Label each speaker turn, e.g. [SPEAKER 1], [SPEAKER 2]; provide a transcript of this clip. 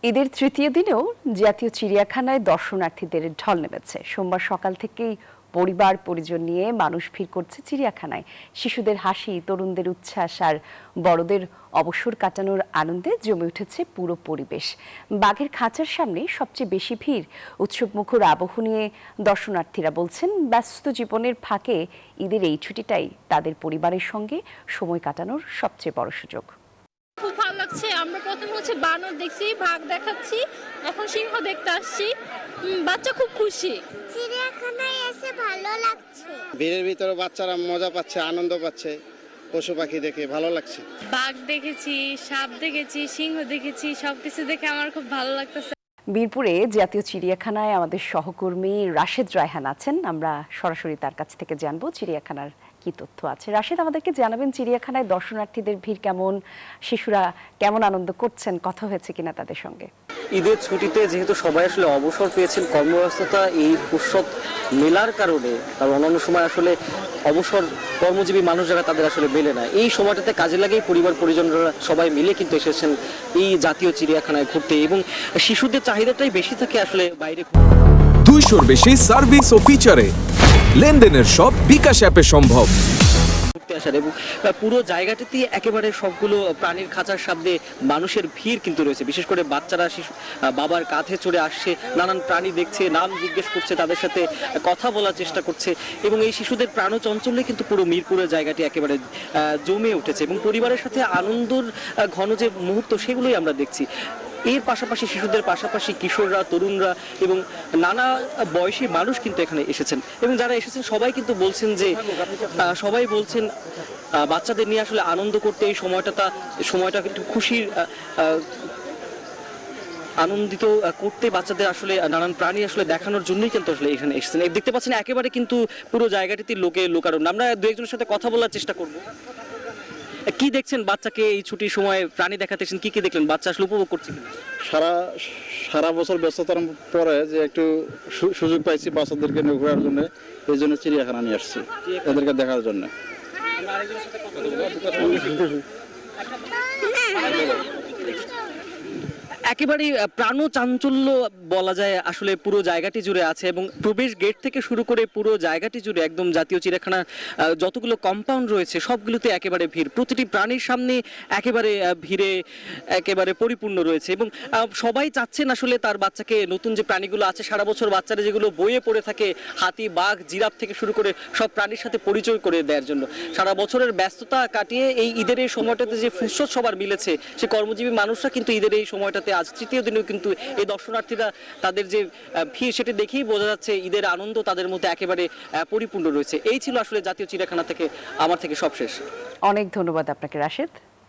[SPEAKER 1] ঈদের তৃতীয় দিনেও জাতীয় চিড়িয়াখানায় দর্শনার্থীদের ঢল নেমেছে। সোমবার সকাল থেকেই পরিবার পরিজন নিয়ে মানুষ ভিড় করছে চিড়িয়াখানায়। শিশুদের হাসি, তরুণদের উচ্ছ্বাস আর বড়দের অবসর কাটানোর আনন্দে জমে উঠেছে পুরো পরিবেশ। বাঘের খাঁচার সামনে সবচেয়ে বেশি ভিড়। উৎসবমুখর আবহ নিয়ে দর্শনার্থীরা বলছেন, ব্যস্ত জীবনের ফাঁকে ঈদের এই ছুটিটাই তাদের পরিবারের সঙ্গে সময় কাটানোর সবচেয়ে বড় সুযোগ।
[SPEAKER 2] খুব ভালো লাগছে। আমরা প্রথমে বানর দেখছি, বাঘ দেখাচ্ছি, এখন সিংহ দেখতে আসছি। বাচ্চা খুব খুশি।
[SPEAKER 3] চিড়িয়াখানায় এসে ভালো লাগছে।
[SPEAKER 4] ভিড়ের ভিতরে বাচ্চারা মজা পাচ্ছে, আনন্দ পাচ্ছে, পশু পাখি দেখে ভালো লাগছে।
[SPEAKER 2] বাঘ দেখেছি, সাপ দেখেছি, সিংহ দেখেছি, সবকিছু দেখে আমার খুব ভালো লাগতেছে।
[SPEAKER 1] বীরপুরে জাতীয় চিড়িয়াখানায় আমাদের সহকর্মী রাশেদ রায়হান আছেন। আমরা সরাসরি তার কাছ থেকে জানবো চিড়িয়াখানার কি তথ্য আছে। রাশেদ, আমাদেরকে জানাবেন চিড়িয়াখানায় দর্শনার্থীদের ভিড় কেমন, শিশুরা কেমন আনন্দ করছেন, কথা হয়েছে কিনা তাদের সঙ্গে?
[SPEAKER 5] ঈদের ছুটিতে যেহেতু সবাই আসলে অবসর পেয়েছেন, কর্মব্যস্ততা এই ফুরসত মেলার কারণে আর অন্যান্য সময় আসলে অবসর কর্মজীবী মানুষ যারা তাদের আসলে মেলে না, এই সময়টাতে কাজে লাগিয়ে পরিবার পরিজনরা সবাই মিলে কিন্তু এসেছেন এই জাতীয় চিড়িয়াখানায় ঘুরতে, এবং শিশুদের চাহিদাটাই বেশি থাকে আসলে বাইরে।
[SPEAKER 6] 200-র বেশি সার্ভিস ও ফিচারে লেনদেনের সব বিকাশ অ্যাপে সম্ভব।
[SPEAKER 5] আসার এবং পুরো জায়গাটিতে একেবারে সবগুলো প্রাণীর খাঁচার সামনে মানুষের ভিড় কিন্তু রয়েছে। বিশেষ করে বাচ্চারা বাবার কাঁধে চড়ে আসছে, নানান প্রাণী দেখছে, নাম জিজ্ঞেস করছে, তাদের সাথে কথা বলার চেষ্টা করছে, এবং এই শিশুদের প্রাণচঞ্চল্যে কিন্তু পুরো মিরপুরের জায়গাটি একেবারে জমে উঠেছে, এবং পরিবারের সাথে আনন্দর ঘন যে মুহূর্ত সেগুলোই আমরা দেখছি। এর পাশাপাশি শিশুদের পাশাপাশি কিশোররা, তরুণরা এবং নানা বয়সী মানুষ কিন্তু এখানে এসেছেন, এবং যারা এসেছেন সবাই কিন্তু বলছেন যে সবাই বলছেন বাচ্চাদের নিয়ে আসলে আনন্দ করতে এই সময়টা কিন্তু খুশির আনন্দিত করতে বাচ্চাদের আসলে নানান প্রাণী আসলে দেখানোর জন্যই কিন্তু আসলে এখানে এসেছেন। দেখতে পাচ্ছেন একেবারে কিন্তু পুরো জায়গাটিতে লোকে লোকারণ্য। আমরা দু একজনের সাথে কথা বলার চেষ্টা করব। কি দেখছেন বাচ্চাকে এই ছুটির সময় প্রাণী দেখাতে এসেছেন, কি দেখলেন, বাচ্চা আসলে উপভোগ করছে?
[SPEAKER 4] সারা বছর ব্যস্ততার পরে যে একটু সুযোগ পাইছি বাচ্চাদেরকে নিয়ে ঘোরার জন্য, এই জন্য চিড়িয়াখানা নিয়ে আসছি এদেরকে দেখার জন্য।
[SPEAKER 5] একেবারে প্রাণ চাঞ্চল্য বলা যায় আসলে পুরো জায়গাটি জুড়ে আছে, এবং প্রবেশ গেট থেকে শুরু করে পুরো জায়গাটি জুড়ে একদম জাতীয় চিড়িয়াখানা যতগুলো কম্পাউন্ড রয়েছে সবগুলোতে একেবারে ভিড়। প্রতিটি প্রাণীর সামনে একেবারে ভিড়ে একেবারে পরিপূর্ণ রয়েছে, এবং সবাই চাচ্ছেন আসলে তার বাচ্চাকে নতুন যে প্রাণীগুলো আছে সারা বছর বাচ্চারা যেগুলো বইয়ে পড়ে থাকে, হাতি, বাঘ, জিরাফ থেকে শুরু করে সব প্রাণীর সাথে পরিচয় করে দেওয়ার জন্য সারা বছরের ব্যস্ততা কাটিয়ে এই ঈদের এই সময়টাতে যে ফুরসত সবার মিলেছে, সে কর্মজীবী মানুষরা কিন্তু ঈদের এই সময়টাতে আজ তৃতীয় দিনেও কিন্তু এই দর্শনার্থীরা তাদের যে ভিড় সেটি দেখেই বোঝা যাচ্ছে ঈদের আনন্দ তাদের মধ্যে একেবারে পরিপূর্ণ রয়েছে। এই ছিল আসলে জাতীয় চিড়িয়াখানা থেকে আমার থেকে সব শেষ।
[SPEAKER 1] অনেক ধন্যবাদ আপনাকে রাশেদ।